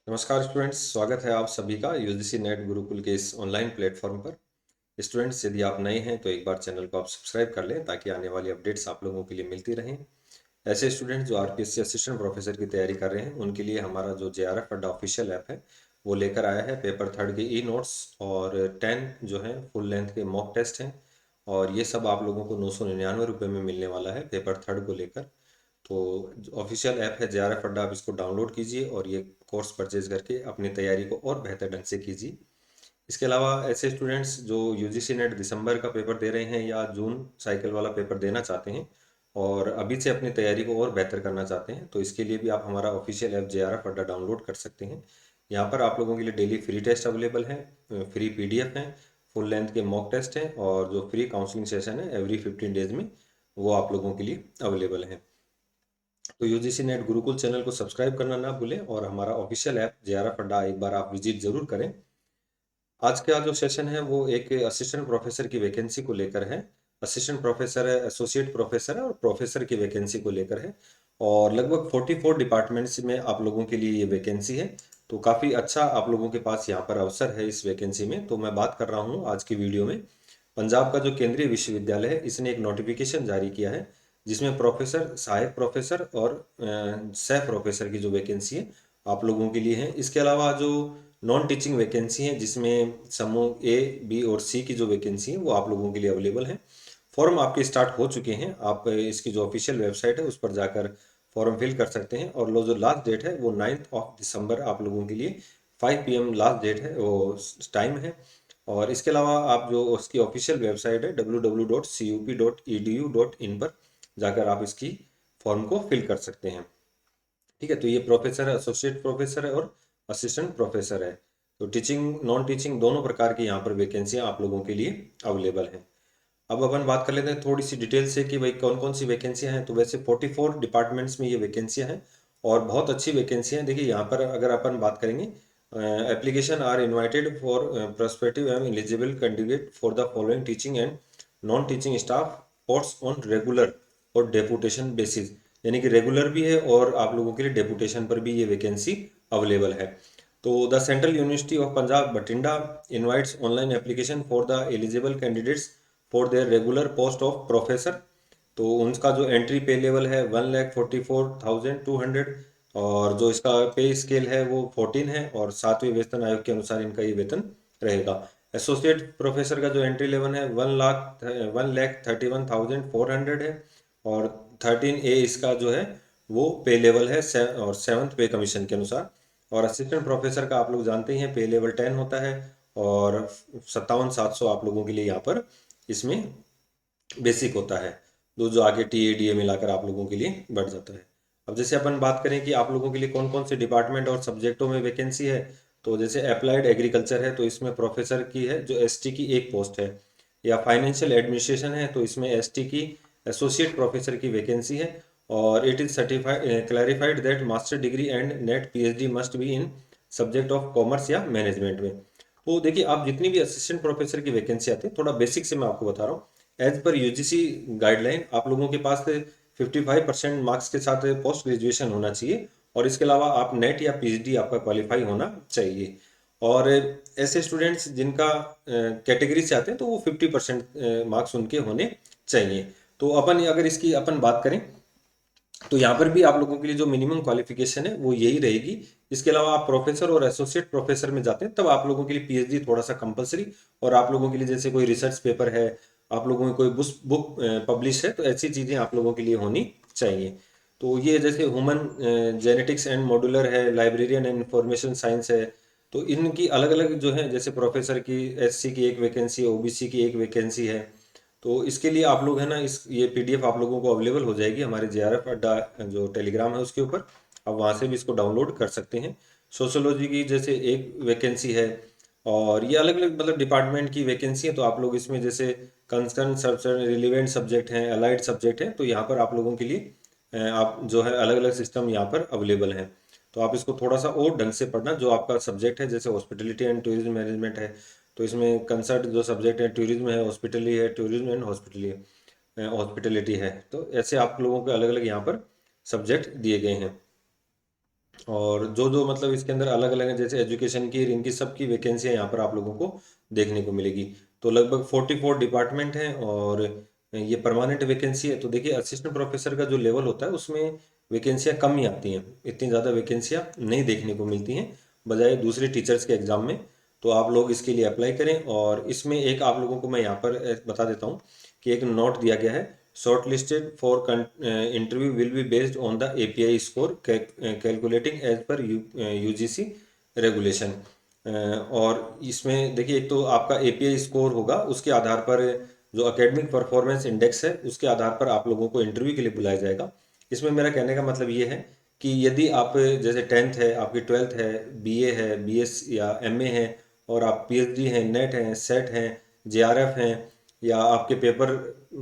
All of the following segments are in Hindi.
नमस्कार स्टूडेंट्स, स्वागत है आप सभी का यूजीसी नेट गुरुकुल के इस ऑनलाइन प्लेटफॉर्म पर। स्टूडेंट्स, यदि आप नए हैं तो एक बार चैनल को आप सब्सक्राइब कर लें ताकि आने वाली अपडेट्स आप लोगों के लिए मिलती रहें। ऐसे स्टूडेंट्स जो आरपीएससी असिस्टेंट प्रोफेसर की तैयारी कर रहे हैं उनके लिए हमारा जो जेआरएफ अड्डा ऑफिशियल ऐप है वो लेकर आया है पेपर थर्ड के ई नोट्स और 10 जो है फुल लेंथ के मॉक टेस्ट हैं। और ये सब आप लोगों को 999 रुपये में मिलने वाला है पेपर थर्ड को लेकर। तो ऑफिशियल ऐप है जेआरएफ अड्डा, आप इसको डाउनलोड कीजिए और ये कोर्स परचेज करके अपनी तैयारी को और बेहतर ढंग से कीजिए। इसके अलावा ऐसे स्टूडेंट्स जो यूजीसी नेट दिसंबर का पेपर दे रहे हैं या जून साइकिल वाला पेपर देना चाहते हैं और अभी से अपनी तैयारी को और बेहतर करना चाहते हैं तो इसके लिए भी आप हमारा ऑफिशियल ऐप जेआरएफ अड्डा डाउनलोड कर सकते हैं। यहाँ पर आप लोगों के लिए डेली फ्री टेस्ट अवेलेबल हैं, फ्री पीडीएफ हैं, फुल लेंथ के मॉक टेस्ट हैं और जो फ्री काउंसलिंग सेशन है एवरी 15 डेज में वो आप लोगों के लिए अवेलेबल हैं। तो यूजीसी नेट गुरुकुल चैनल को सब्सक्राइब करना ना भूलें और हमारा ऑफिशियल ऐप जेआरएफ अड्डा एक बार आप विजिट जरूर करें। आज का जो सेशन है वो एक असिस्टेंट प्रोफेसर की वैकेंसी को लेकर है। असिस्टेंट प्रोफेसर है, एसोसिएट प्रोफेसर है और प्रोफेसर की वैकेंसी को लेकर है। और लगभग 44 डिपार्टमेंट्स में आप लोगों के लिए ये वैकेंसी है। तो काफ़ी अच्छा आप लोगों के पास यहाँ पर अवसर है इस वैकेंसी में। तो मैं बात कर रहा हूँ आज की वीडियो में पंजाब का जो केंद्रीय विश्वविद्यालय है इसने एक नोटिफिकेशन जारी किया है जिसमें प्रोफेसर, सहायक प्रोफेसर और सह प्रोफेसर की जो वैकेंसी है आप लोगों के लिए है। इसके अलावा जो नॉन टीचिंग वैकेंसी है जिसमें समूह ए, बी और सी की जो वैकेंसी है वो आप लोगों के लिए अवेलेबल है। फॉर्म आपके स्टार्ट हो चुके हैं, आप इसकी जो ऑफिशियल वेबसाइट है उस पर जाकर फॉर्म फिल कर सकते हैं। और जो लास्ट डेट है वो 9 दिसंबर आप लोगों के लिए 5 PM लास्ट डेट है, वो टाइम है। और इसके अलावा आप जो उसकी ऑफिशियल वेबसाइट है www.cup.edu.in पर जाकर आप इसकी फॉर्म को फिल कर सकते हैं। ठीक है, तो ये प्रोफेसर है, एसोसिएट प्रोफेसर है और असिस्टेंट प्रोफेसर है। तो टीचिंग नॉन टीचिंग दोनों प्रकार की यहाँ पर वैकेंसियाँ आप लोगों के लिए अवेलेबल हैं। अब अपन बात कर लेते हैं थोड़ी सी डिटेल से कि भाई कौन कौन सी वैकेंसियाँ हैं। तो वैसे 44 डिपार्टमेंट्स में ये वैकेंसियाँ हैं और बहुत अच्छी वैकेंसियाँ हैं। देखिए यहाँ पर अगर अपन बात करेंगे, application are invited for prospective and eligible candidate for the following teaching and non teaching staff post on regular और डेपुटेशन बेसिस। यानी कि रेगुलर भी है और आप लोगों के लिए डेपुटेशन पर भी ये वैकेंसी अवेलेबल है। तो the central university of Punjab Bathinda invites online application for the eligible candidates for their regular post of professor. तो उनका जो एंट्री पे लेवल है 1,44,200 और जो इसका पे स्केल है वो 14 है और 7वें वेतन आयोग के अनुसार इनका ये वेतन रहेगा। एसोसिएट प्रोफेसर का जो एंट्री लेवल है 1,31,400 है और 13A इसका जो है वो पे लेवल है और 7th पे कमीशन के अनुसार। और असिस्टेंट प्रोफेसर का आप लोग जानते ही हैं पे लेवल 10 होता है और 57,700 आप लोगों के लिए यहाँ पर इसमें बेसिक होता है। जो आगे TADA मिलाकर आप लोगों के लिए बढ़ जाता है। अब जैसे अपन बात करें कि आप लोगों के लिए कौन कौन से डिपार्टमेंट और सब्जेक्टों में वैकेंसी है, तो जैसे अप्लाइड एग्रीकल्चर है तो इसमें प्रोफेसर की है जो ST की एक पोस्ट है, या फाइनेंशियल एडमिनिस्ट्रेशन है तो इसमें ST की एसोसिएट प्रोफेसर की वैकेंसी है। और it is certified clarified that master degree and net PhD must be in subject of commerce या मैनेजमेंट में। तो देखिए, आप जितनी भी असिस्टेंट प्रोफेसर की वैकेंसी आती है, थोड़ा बेसिक से मैं आपको बता रहा हूँ। एज पर यूजीसी गाइडलाइन आप लोगों के पास 55% मार्क्स के साथ पोस्ट ग्रेजुएशन होना चाहिए और इसके अलावा आप नेट या PhD आपका क्वालिफाई होना चाहिए। और ऐसे स्टूडेंट्स जिनका कैटेगरी से आते हैं तो वो 50% मार्क्स उनके होने चाहिए। तो अपन अगर इसकी अपन बात करें तो यहाँ पर भी आप लोगों के लिए जो मिनिमम क्वालिफिकेशन है वो यही रहेगी। इसके अलावा आप प्रोफेसर और एसोसिएट प्रोफेसर में जाते हैं तब आप लोगों के लिए PhD थोड़ा सा कंपलसरी। और आप लोगों के लिए जैसे कोई रिसर्च पेपर है, आप लोगों की कोई बुक पब्लिश है, तो ऐसी चीज़ें आप लोगों के लिए होनी चाहिए। तो ये जैसे ह्यूमन जेनेटिक्स एंड मॉड्यूलर है, लाइब्रेरियन एंड इंफॉर्मेशन साइंस है। तो इनकी अलग अलग जो है, जैसे प्रोफेसर की SC की एक वैकेंसी है, OBC की एक वैकेंसी है। तो इसके लिए आप लोग है ना, इस ये PDF आप लोगों को अवेलेबल हो जाएगी हमारे JRF अड्डा जो टेलीग्राम है उसके ऊपर। आप वहाँ से भी इसको डाउनलोड कर सकते हैं। सोशोलॉजी की जैसे एक वैकेंसी है और ये अलग अलग मतलब डिपार्टमेंट की वैकेंसी है। तो आप लोग इसमें जैसे कंसर्न सब्जेक्ट, रिलेवेंट सब्जेक्ट हैं, अलाइड सब्जेक्ट हैं, तो यहाँ पर आप लोगों के लिए आप जो है अलग अलग सिस्टम यहाँ पर अवेलेबल हैं। तो आप इसको थोड़ा सा और ढंग से पढ़ना। जो आपका सब्जेक्ट है जैसे हॉस्पिटलिटी एंड टूरिज्म मैनेजमेंट है तो इसमें कंसर्ट जो सब्जेक्ट है टूरिज्म है, हॉस्पिटली है, टूरिज्म एंड हॉस्पिटलिटी है। तो ऐसे आप लोगों के अलग अलग यहाँ पर सब्जेक्ट दिए गए हैं। और जो जो मतलब इसके अंदर अलग अलग हैं, जैसे एजुकेशन की, इनकी सबकी वैकेंसियाँ यहाँ पर आप लोगों को देखने को मिलेगी। तो लगभग 44 डिपार्टमेंट हैं और ये परमानेंट वैकेंसी है। तो देखिए असिस्टेंट प्रोफेसर का जो लेवल होता है उसमें वैकेंसियाँ कम ही आती हैं, इतनी ज़्यादा वैकेंसियाँ नहीं देखने को मिलती हैं बजाय दूसरे टीचर्स के एग्ज़ाम में। तो आप लोग इसके लिए अप्लाई करें। और इसमें एक आप लोगों को मैं यहाँ पर बता देता हूँ कि एक नोट दिया गया है, shortlisted for interview will be based on the API score calculating as per UGC regulation. और इसमें देखिए एक तो आपका API स्कोर होगा, उसके आधार पर जो एकेडमिक परफॉर्मेंस इंडेक्स है उसके आधार पर आप लोगों को इंटरव्यू के लिए बुलाया जाएगा। इसमें मेरा कहने का मतलब ये है कि यदि आप जैसे 10th है, आपकी 12th है, BA है, BS या MA है, और आप PhD हैं, नेट हैं, सेट हैं, JRF हैं, या आपके पेपर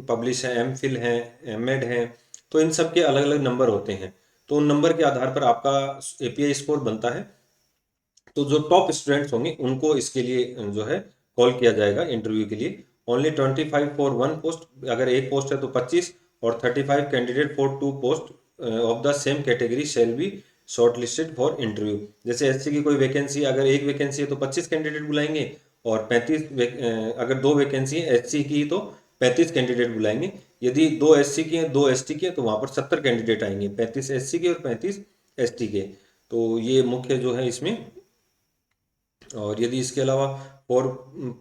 पब्लिश हैं, MPhil हैं, MEd हैं, तो इन सब के अलग अलग नंबर होते हैं। तो उन नंबर के आधार पर आपका API स्कोर बनता है। तो जो टॉप स्टूडेंट्स होंगे उनको इसके लिए जो है कॉल किया जाएगा इंटरव्यू के लिए। ओनली 25 फॉर वन पोस्ट, अगर एक पोस्ट है तो 25, और 35 candidate for two post of the same category shall be short listed for interview. जैसे एससी की कोई वैकेंसी, अगर एक वैकेंसी है तो 25 कैंडिडेट बुलाएंगे, और 35 अगर दो वैकेंसी है एससी की तो 35 कैंडिडेट बुलाएंगे। यदि दो एससी की हैं, दो एसटी की हैं, तो वहाँ पर 70 कैंडिडेट आएंगे, 35 एससी के और 35 एसटी के। तो ये मुख्य जो है इसमें। और यदि इसके अलावा for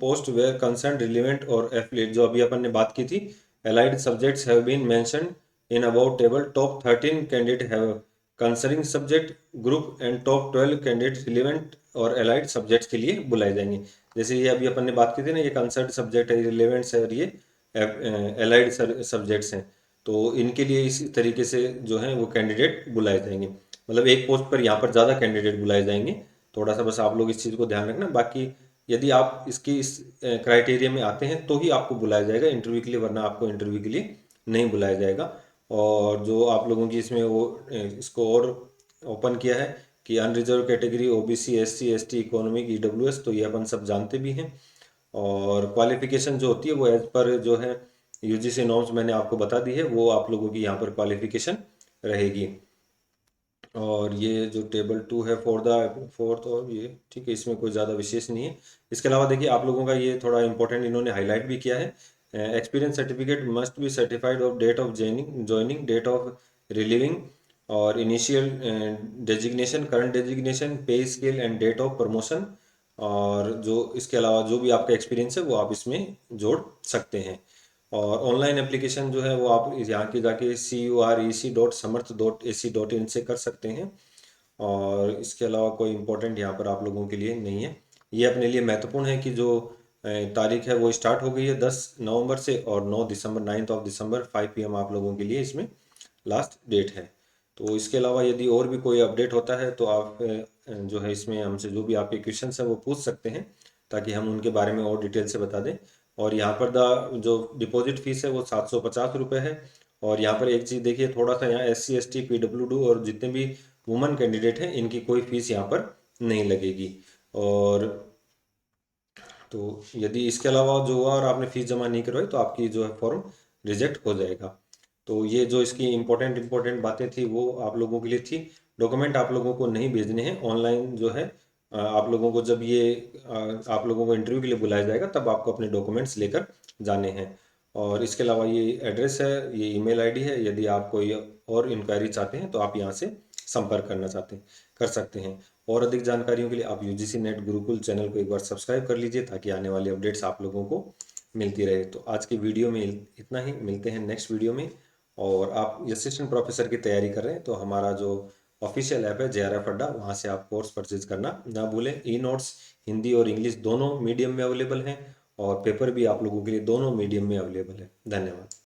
post where concern relevant और एफिलिएट, जो अभी अपन ने बात की थी, allied subjects have been mention in about table, top 13 candidate have concerning subject group and top 12 candidate relevant और एलाइड सब्जेक्ट्स के लिए बुलाए जाएंगे। जैसे ये अभी अपन ने बात की थी ना, ये कंसर्न सब्जेक्ट है, रिलेवेंट्स है, और ये एलाइड सब्जेक्ट्स हैं। तो इनके लिए इसी तरीके से जो है वो कैंडिडेट बुलाए जाएंगे। मतलब एक पोस्ट पर यहाँ पर ज़्यादा कैंडिडेट बुलाए जाएंगे। थोड़ा सा बस आप लोग इस चीज़ को ध्यान रखना। बाकी यदि आप इसकी इस क्राइटेरिया में आते हैं तो ही आपको बुलाया जाएगा इंटरव्यू के लिए, वरना आपको इंटरव्यू के लिए नहीं बुलाया जाएगा। और जो आप लोगों की इसमें वो इसको और ओपन किया है कि unreserved category, OBC, SC, ST, economic, EWS, तो ये अपन सब जानते भी हैं। और क्वालिफिकेशन जो होती है वो एज पर जो है यूजीसी नॉर्म्स मैंने आपको बता दी है, वो आप लोगों की यहाँ पर क्वालिफिकेशन रहेगी। और ये जो टेबल 2 है फॉर द फोर्थ, और ये ठीक है, इसमें कोई ज़्यादा विशेष नहीं है। इसके अलावा देखिए आप लोगों का ये थोड़ा इंपॉर्टेंट इन्होंने हाईलाइट भी किया है, experience certificate must be certified of date of joining, date of relieving, और initial designation, current designation, pay scale and date of promotion. और जो इसके अलावा जो भी आपका एक्सपीरियंस है वो आप इसमें जोड़ सकते हैं। और ऑनलाइन एप्लीकेशन जो है वो आप यहाँ के जाके curec.samarth.ac.in से कर सकते हैं। और इसके अलावा कोई इम्पोर्टेंट यहाँ पर आप लोगों के लिए नहीं है। ये अपने लिए महत्वपूर्ण है कि जो तारीख है वो स्टार्ट हो गई है 10 नवंबर से, और 9 दिसंबर, 9 दिसंबर 5 PM आप लोगों के लिए इसमें लास्ट डेट है। तो इसके अलावा यदि और भी कोई अपडेट होता है तो आप जो है इसमें हमसे जो भी आपके क्वेश्चंस हैं वो पूछ सकते हैं, ताकि हम उनके बारे में और डिटेल से बता दें। और यहाँ पर जो डिपॉजिट फीस है वो 750 रुपये है। और यहाँ पर एक चीज़ देखिए, थोड़ा सा यहाँ SC ST PWD और जितने भी वुमेन कैंडिडेट हैं इनकी कोई फीस यहाँ पर नहीं लगेगी। और तो यदि इसके अलावा जो हुआ और आपने फीस जमा नहीं करवाई तो आपकी जो है फॉर्म रिजेक्ट हो जाएगा। तो ये जो इसकी इम्पोर्टेंट बातें थी वो आप लोगों के लिए थी। डॉक्यूमेंट आप लोगों को नहीं भेजने हैं ऑनलाइन, जो है आप लोगों को जब ये आप लोगों को इंटरव्यू के लिए बुलाया जाएगा तब आपको अपने डॉक्यूमेंट्स लेकर जाने हैं। और इसके अलावा ये एड्रेस है, ये ईमेल आईडी है, यदि आप कोई और इंक्वायरी चाहते हैं तो आप यहाँ से संपर्क करना चाहते हैं कर सकते हैं। और अधिक जानकारियों के लिए आप यूजीसी नेट गुरुकुल चैनल को एक बार सब्सक्राइब कर लीजिए, ताकि आने वाली अपडेट्स आप लोगों को मिलती रहे। तो आज की वीडियो में इतना ही, मिलते हैं नेक्स्ट वीडियो में। और आप असिस्टेंट प्रोफेसर की तैयारी कर रहे हैं तो हमारा जो ऑफिशियल ऐप है JRF अड्डा, वहाँ से आप कोर्स परचेज करना ना भूलें। ई नोट्स हिंदी और इंग्लिश दोनों मीडियम में अवेलेबल हैं, और पेपर भी आप लोगों के लिए दोनों मीडियम में अवेलेबल है। धन्यवाद।